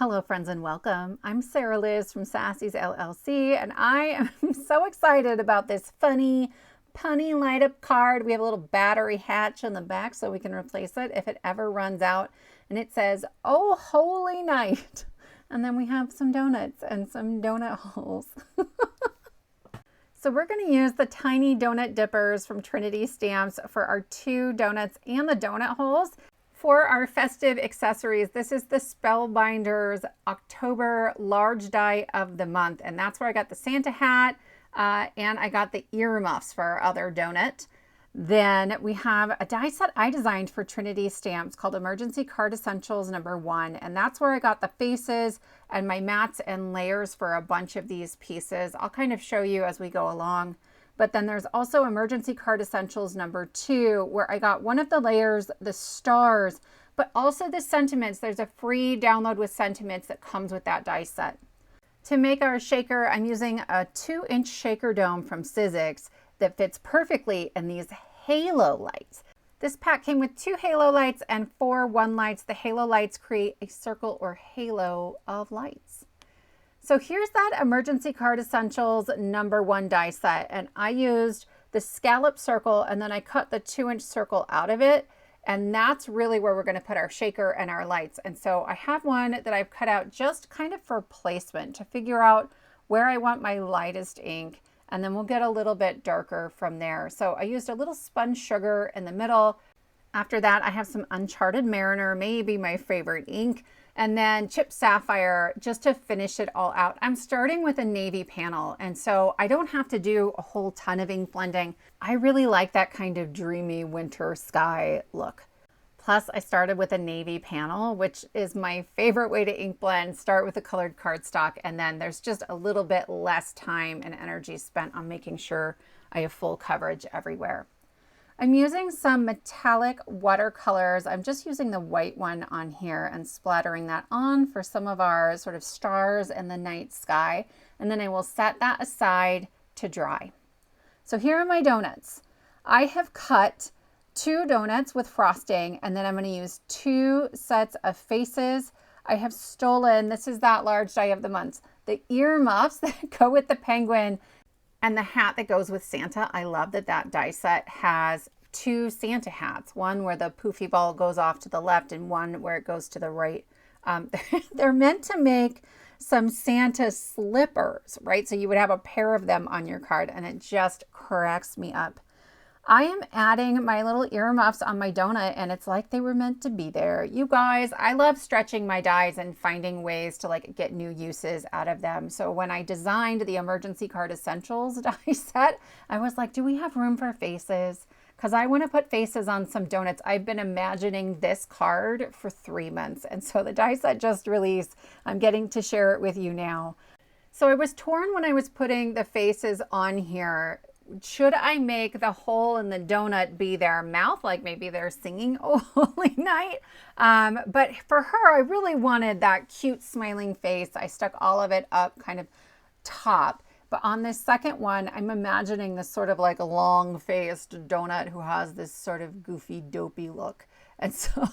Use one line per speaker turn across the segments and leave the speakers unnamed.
Hello friends and welcome. I'm Sarah Liz from Sassy's LLC and I am so excited about this funny punny light up card. We have a little battery hatch in the back so we can replace it if it ever runs out, and it says, "Oh holy night." And then we have some donuts and some donut holes. So we're going to use the tiny donut dippers from Trinity Stamps for our two donuts and the donut holes. For our festive accessories, this is the Spellbinders October large die of the month, and that's where I got the Santa hat and I got the earmuffs for our other donut. Then we have a die set I designed for Trinity Stamps called Emergency Card Essentials #1, and that's where I got the faces and my mats and layers for a bunch of these pieces. I'll kind of show you as we go along. But then there's also Emergency Card Essentials #2, where I got one of the layers, the stars, but also the sentiments. There's a free download with sentiments that comes with that die set. To make our shaker, I'm using a 2-inch shaker dome from Sizzix that fits perfectly in these halo lights. This pack came with 2 halo lights and 4 1 lights. The halo lights create a circle or halo of lights. So here's that Emergency Card Essentials #1 die set, and I used the scallop circle and then I cut the 2-inch circle out of it, and that's really where we're going to put our shaker and our lights. And so I have one that I've cut out just kind of for placement to figure out where I want my lightest ink, and then we'll get a little bit darker from there. So I used a little spun sugar in the middle. After that, I have some Uncharted Mariner, maybe my favorite ink, and then chipped Sapphire just to finish it all out. I'm starting with a navy panel, and so I don't have to do a whole ton of ink blending. I really like that kind of dreamy winter sky look. Plus, I started with a navy panel, which is my favorite way to ink blend. Start with a colored cardstock, and then there's just a little bit less time and energy spent on making sure I have full coverage everywhere. I'm using some metallic watercolors. I'm just using the white one on here and splattering that on for some of our sort of stars in the night sky. And then I will set that aside to dry. So here are my donuts. I have cut 2 donuts with frosting, and then I'm going to use 2 sets of faces. I have stolen, this is that large die of the month, the earmuffs that go with the penguin and the hat that goes with Santa. I love that that die set has 2 Santa hats, one where the poofy ball goes off to the left and one where it goes to the right. They're meant to make some Santa slippers, right? So you would have a pair of them on your card, and it just cracks me up. I am adding my little earmuffs on my donut, and it's like they were meant to be there. You guys, I love stretching my dies and finding ways to like get new uses out of them. So when I designed the Emergency Card Essentials die set, I was like, do we have room for faces? Because I want to put faces on some donuts. I've been imagining this card for 3 months, and so the die set just released. I'm getting to share it with you now. So I was torn when I was putting the faces on here. Should I make the hole in the donut be their mouth, like maybe they're singing "Oh Holy Night"? But for her, I really wanted that cute smiling face. I stuck all of it up kind of top. But on this second one, I'm imagining this sort of like a long-faced donut who has this sort of goofy, dopey look. And so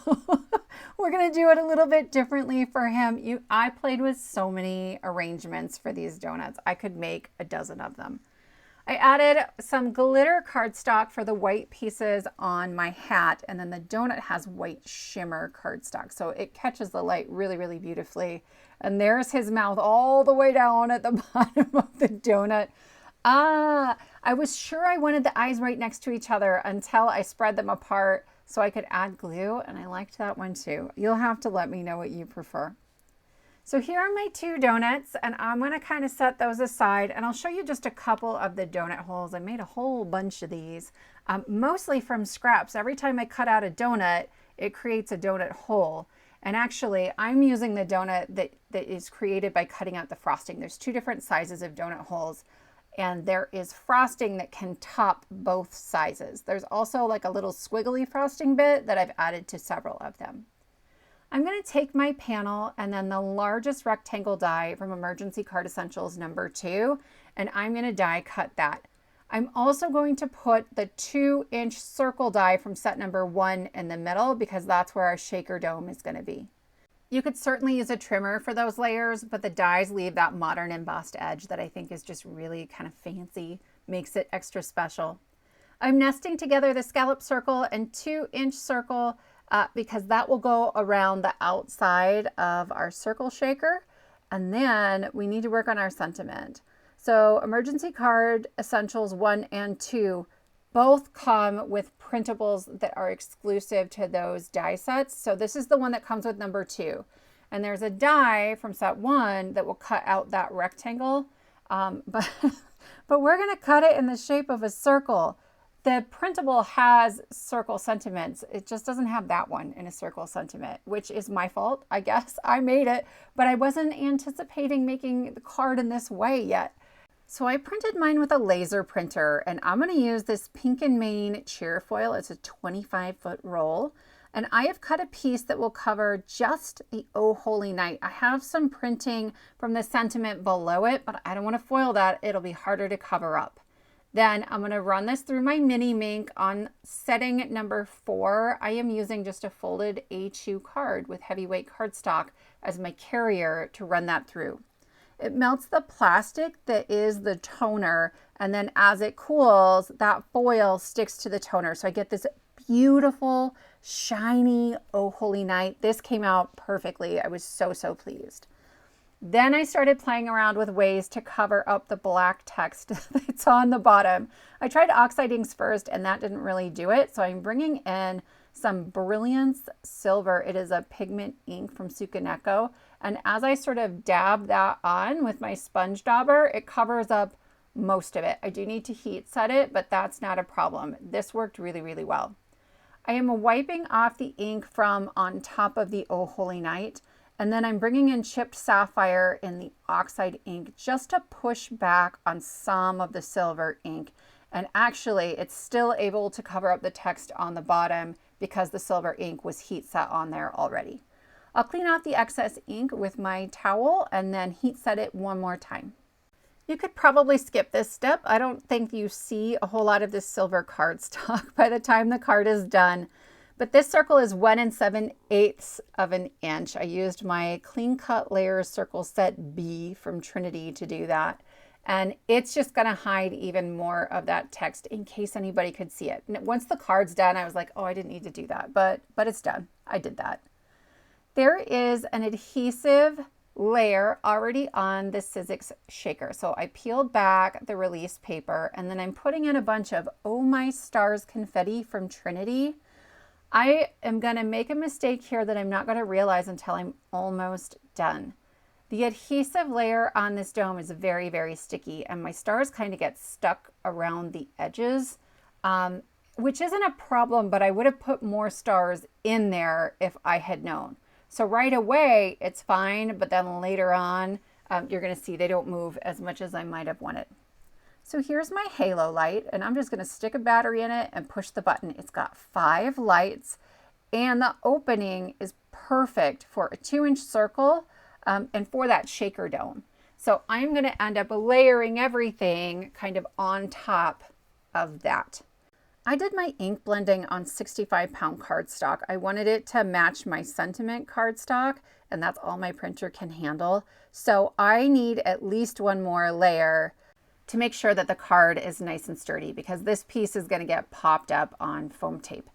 we're going to do it a little bit differently for him. I played with so many arrangements for these donuts. I could make a dozen of them. I added some glitter cardstock for the white pieces on my hat, and then the donut has white shimmer cardstock, so it catches the light really, really beautifully. And there's his mouth all the way down at the bottom of the donut. I was sure I wanted the eyes right next to each other until I spread them apart so I could add glue, and I liked that one too. You'll have to let me know what you prefer. So here are my 2 donuts, and I'm going to kind of set those aside, and I'll show you just a couple of the donut holes. I made a whole bunch of these, mostly from scraps. Every time I cut out a donut, it creates a donut hole. And actually, I'm using the donut that is created by cutting out the frosting. There's 2 different sizes of donut holes, and there is frosting that can top both sizes. There's also like a little squiggly frosting bit that I've added to several of them. I'm going to take my panel and then the largest rectangle die from Emergency Card Essentials #2, and I'm going to die cut that. I'm also going to put the 2-inch circle die from set #1 in the middle because that's where our shaker dome is going to be. You could certainly use a trimmer for those layers, but the dies leave that modern embossed edge that I think is just really kind of fancy, makes it extra special. I'm nesting together the scallop circle and 2-inch circle because that will go around the outside of our circle shaker. And then we need to work on our sentiment. So Emergency Card Essentials 1 and 2 both come with printables that are exclusive to those die sets. So this is the one that comes with number 2. And there's a die from set 1 that will cut out that rectangle. But we're going to cut it in the shape of a circle. The printable has circle sentiments. It just doesn't have that one in a circle sentiment, which is my fault, I guess. I made it, but I wasn't anticipating making the card in this way yet. So I printed mine with a laser printer, and I'm going to use this Pink and Main Cheerfoil. It's a 25-foot roll, and I have cut a piece that will cover just the Oh Holy Night. I have some printing from the sentiment below it, but I don't want to foil that. It'll be harder to cover up. Then I'm going to run this through my mini Minc on setting number 4. I am using just a folded A2 card with heavyweight cardstock as my carrier to run that through. It melts the plastic that is the toner, and then as it cools, that foil sticks to the toner. So I get this beautiful, shiny Oh Holy Night. This came out perfectly. I was so pleased. Then I started playing around with ways to cover up the black text that's on the bottom. I tried Oxide inks first, and that didn't really do it. So I'm bringing in some Brilliance Silver. It is a pigment ink from Sukaneko. And as I sort of dab that on with my sponge dauber, it covers up most of it. I do need to heat set it, but that's not a problem. This worked really well. I am wiping off the ink from on top of the Oh Holy Night. And then I'm bringing in chipped sapphire in the Oxide ink just to push back on some of the silver ink. And actually, it's still able to cover up the text on the bottom because the silver ink was heat set on there already. I'll clean off the excess ink with my towel and then heat set it one more time. You could probably skip this step. I don't think you see a whole lot of this silver cardstock by the time the card is done. But this circle is 1 7/8 of an inch. I used my Clean Cut Layers Circle Set B from Trinity to do that. And it's just gonna hide even more of that text in case anybody could see it. And once the card's done, I was like, oh, I didn't need to do that, but it's done. I did that. There is an adhesive layer already on the Sizzix shaker. So I peeled back the release paper, and then I'm putting in a bunch of My Stars Confetti from Trinity. I am going to make a mistake here that I'm not going to realize until I'm almost done. The adhesive layer on this dome is very sticky, and my stars kind of get stuck around the edges, which isn't a problem, but I would have put more stars in there if I had known. So right away, it's fine, but then later on, you're going to see they don't move as much as I might have wanted. So here's my halo light, and I'm just going to stick a battery in it and push the button. It's got 5 lights, and the opening is perfect for a 2-inch circle and for that shaker dome. So I'm going to end up layering everything kind of on top of that. I did my ink blending on 65-pound cardstock. I wanted it to match my sentiment cardstock, and that's all my printer can handle. So I need at least one more layer to make sure that the card is nice and sturdy, because this piece is going to get popped up on foam tape.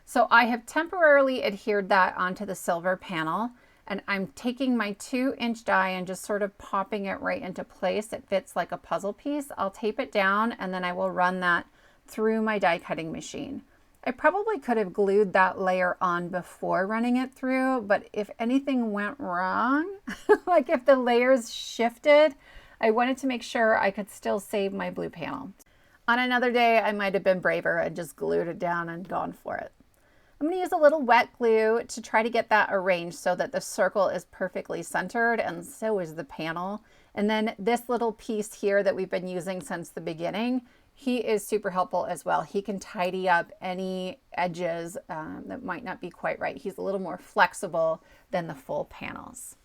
So I have temporarily adhered that onto the silver panel, and I'm taking my 2-inch die and just sort of popping it right into place. It fits like a puzzle piece. I'll tape it down, and then I will run that through my die cutting machine. I probably could have glued that layer on before running it through, but if anything went wrong, like if the layers shifted, I wanted to make sure I could still save my blue panel. On another day, I might have been braver and just glued it down and gone for it. I'm going to use a little wet glue to try to get that arranged so that the circle is perfectly centered, and so is the panel. And then this little piece here that we've been using since the beginning, he is super helpful as well. He can tidy up any edges that might not be quite right. He's a little more flexible than the full panels.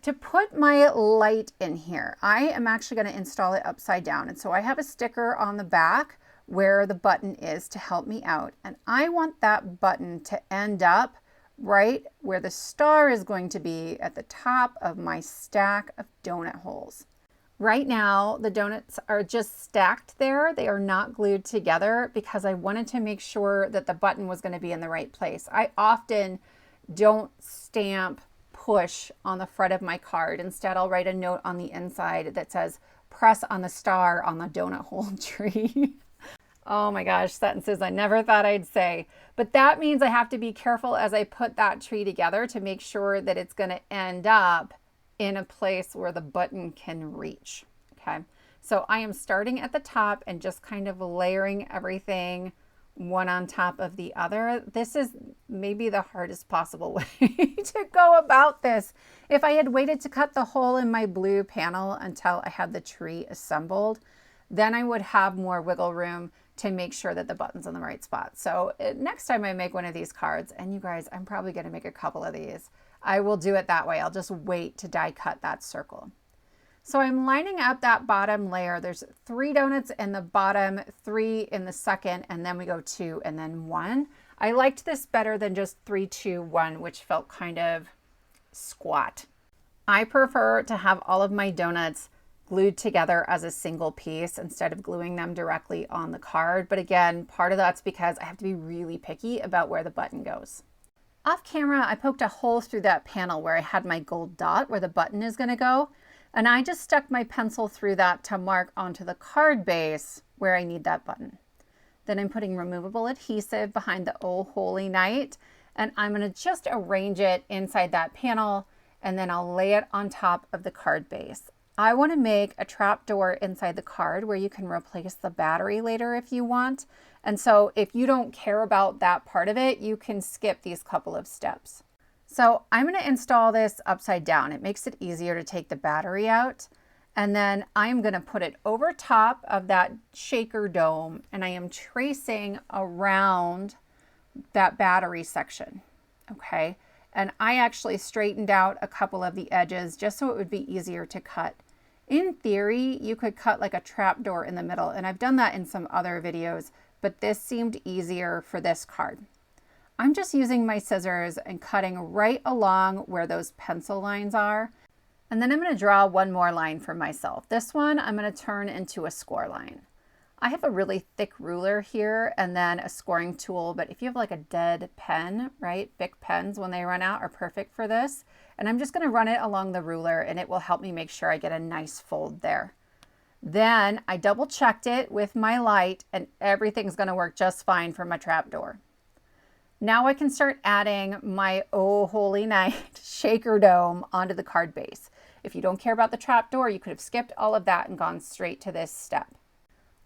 To put my light in here, I am actually going to install it upside down. And so I have a sticker on the back where the button is to help me out. And I want that button to end up right where the star is going to be at the top of my stack of donut holes. Right now, the donuts are just stacked there. They are not glued together because I wanted to make sure that the button was going to be in the right place. I often don't stamp push on the front of my card. Instead, I'll write a note on the inside that says press on the star on the donut hole tree. Oh my gosh, sentences I never thought I'd say. But that means I have to be careful as I put that tree together to make sure that it's going to end up in a place where the button can reach. Okay, so I am starting at the top and just kind of layering everything one on top of the other. This is maybe the hardest possible way to go about this. If I had waited to cut the hole in my blue panel until I had the tree assembled, then I would have more wiggle room to make sure that the button's in the right spot. So next time I make one of these cards, and you guys, I'm probably going to make a couple of these, I will do it that way. I'll just wait to die cut that circle. So I'm lining up that bottom layer. There's 3 donuts in the bottom, 3 in the second, and then we go 2 and then 1. I liked this better than just 3, 2, 1, which felt kind of squat. I prefer to have all of my donuts glued together as a single piece instead of gluing them directly on the card. But again, part of that's because I have to be really picky about where the button goes. Off camera, I poked a hole through that panel where I had my gold dot where the button is going to go. And I just stuck my pencil through that to mark onto the card base where I need that button. Then I'm putting removable adhesive behind the Oh Holy Night, and I'm going to just arrange it inside that panel, and then I'll lay it on top of the card base. I want to make a trap door inside the card where you can replace the battery later if you want. And so if you don't care about that part of it, you can skip these couple of steps. So I'm going to install this upside down. It makes it easier to take the battery out. And then I'm going to put it over top of that shaker dome, and I am tracing around that battery section. Okay. And I actually straightened out a couple of the edges just so it would be easier to cut. In theory, you could cut like a trap door in the middle, and I've done that in some other videos, but this seemed easier for this card. I'm just using my scissors and cutting right along where those pencil lines are. And then I'm going to draw one more line for myself. This one I'm going to turn into a score line. I have a really thick ruler here and then a scoring tool, but if you have like a dead pen, right? Bic pens, when they run out, are perfect for this. And I'm just going to run it along the ruler, and it will help me make sure I get a nice fold there. Then I double checked it with my light, and everything's going to work just fine for my trap door. Now I can start adding my Oh Holy Night shaker dome onto the card base. If you don't care about the trap door, you could have skipped all of that and gone straight to this step.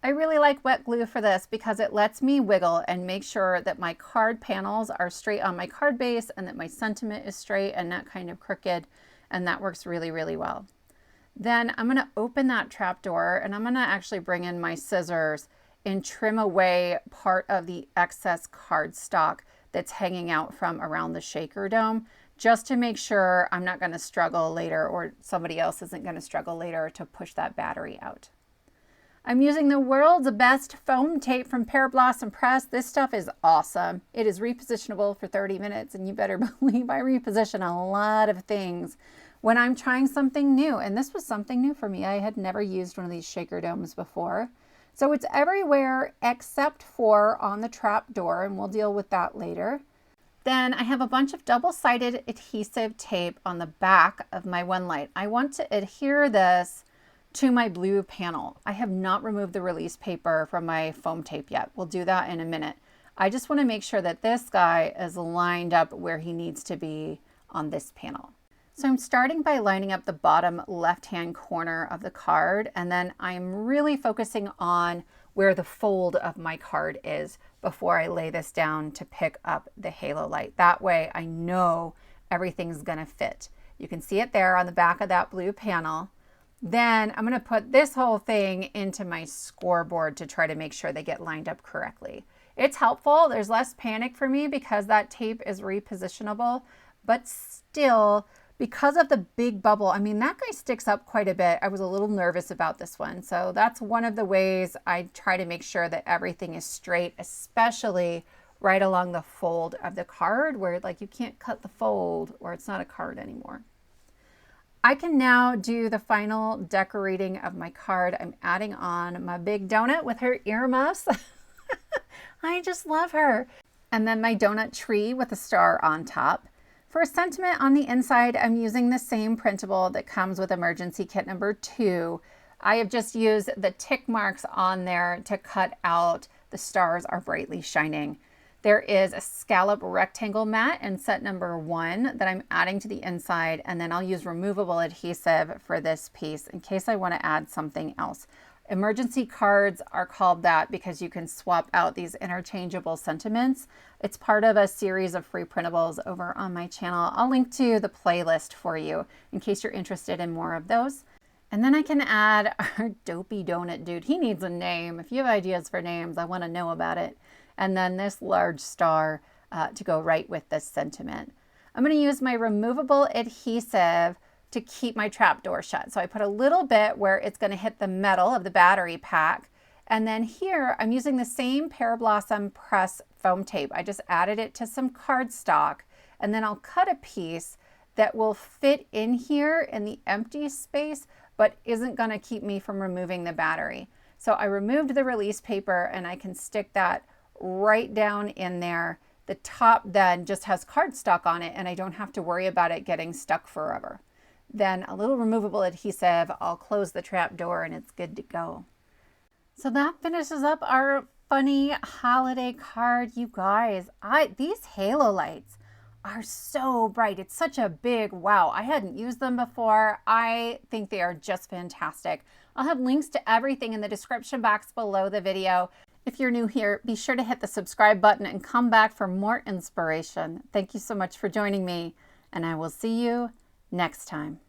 I really like wet glue for this because it lets me wiggle and make sure that my card panels are straight on my card base and that my sentiment is straight and not kind of crooked, and that works really, really well. Then I'm going to open that trap door, and I'm going to actually bring in my scissors and trim away part of the excess cardstock that's hanging out from around the shaker dome, just to make sure I'm not going to struggle later, or somebody else isn't going to struggle later to push that battery out. I'm using the world's best foam tape from Pearblossom Press. This stuff is awesome. It is repositionable for 30 minutes, and you better believe I reposition a lot of things when I'm trying something new. And this was something new for me. I had never used one of these shaker domes before. So it's everywhere except for on the trap door, and we'll deal with that later. Then I have a bunch of double-sided adhesive tape on the back of my one light. I want to adhere this to my blue panel. I have not removed the release paper from my foam tape yet. We'll do that in a minute. I just want to make sure that this guy is lined up where he needs to be on this panel. So I'm starting by lining up the bottom left-hand corner of the card, and then I'm really focusing on where the fold of my card is before I lay this down to pick up the halo light. That way I know everything's gonna fit. You can see it there on the back of that blue panel. Then I'm going to put this whole thing into my scoreboard to try to make sure they get lined up correctly. It's helpful. There's less panic for me because that tape is repositionable, but still, because of the big bubble, I mean, that guy sticks up quite a bit. I was a little nervous about this one. So that's one of the ways I try to make sure that everything is straight, especially right along the fold of the card where like you can't cut the fold or it's not a card anymore. I can now do the final decorating of my card. I'm adding on my big donut with her earmuffs. I just love her. And then my donut tree with a star on top. For a sentiment on the inside, I'm using the same printable that comes with emergency kit number 2. I have just used the tick marks on there to cut out the stars are brightly shining. There is a scallop rectangle mat in set number 1 that I'm adding to the inside, and then I'll use removable adhesive for this piece in case I want to add something else. Emergency cards are called that because you can swap out these interchangeable sentiments. It's part of a series of free printables over on my channel. I'll link to the playlist for you in case you're interested in more of those. And then I can add our dopey donut dude. He needs a name. If you have ideas for names, I want to know about it. And then this large star to go right with this sentiment. I'm going to use my removable adhesive to keep my trapdoor shut. So I put a little bit where it's going to hit the metal of the battery pack. And then here I'm using the same Pearblossom press foam tape. I just added it to some cardstock, and then I'll cut a piece that will fit in here in the empty space, but isn't going to keep me from removing the battery. So I removed the release paper and I can stick that right down in there. The top then just has cardstock on it and I don't have to worry about it getting stuck forever. Then a little removable adhesive, I'll close the trap door and it's good to go. So that finishes up our funny holiday card, you guys. These halo lights are so bright. It's such a big wow. I hadn't used them before. I think they are just fantastic. I'll have links to everything in the description box below the video. If you're new here, be sure to hit the subscribe button and come back for more inspiration. Thank you so much for joining me, and I will see you next time.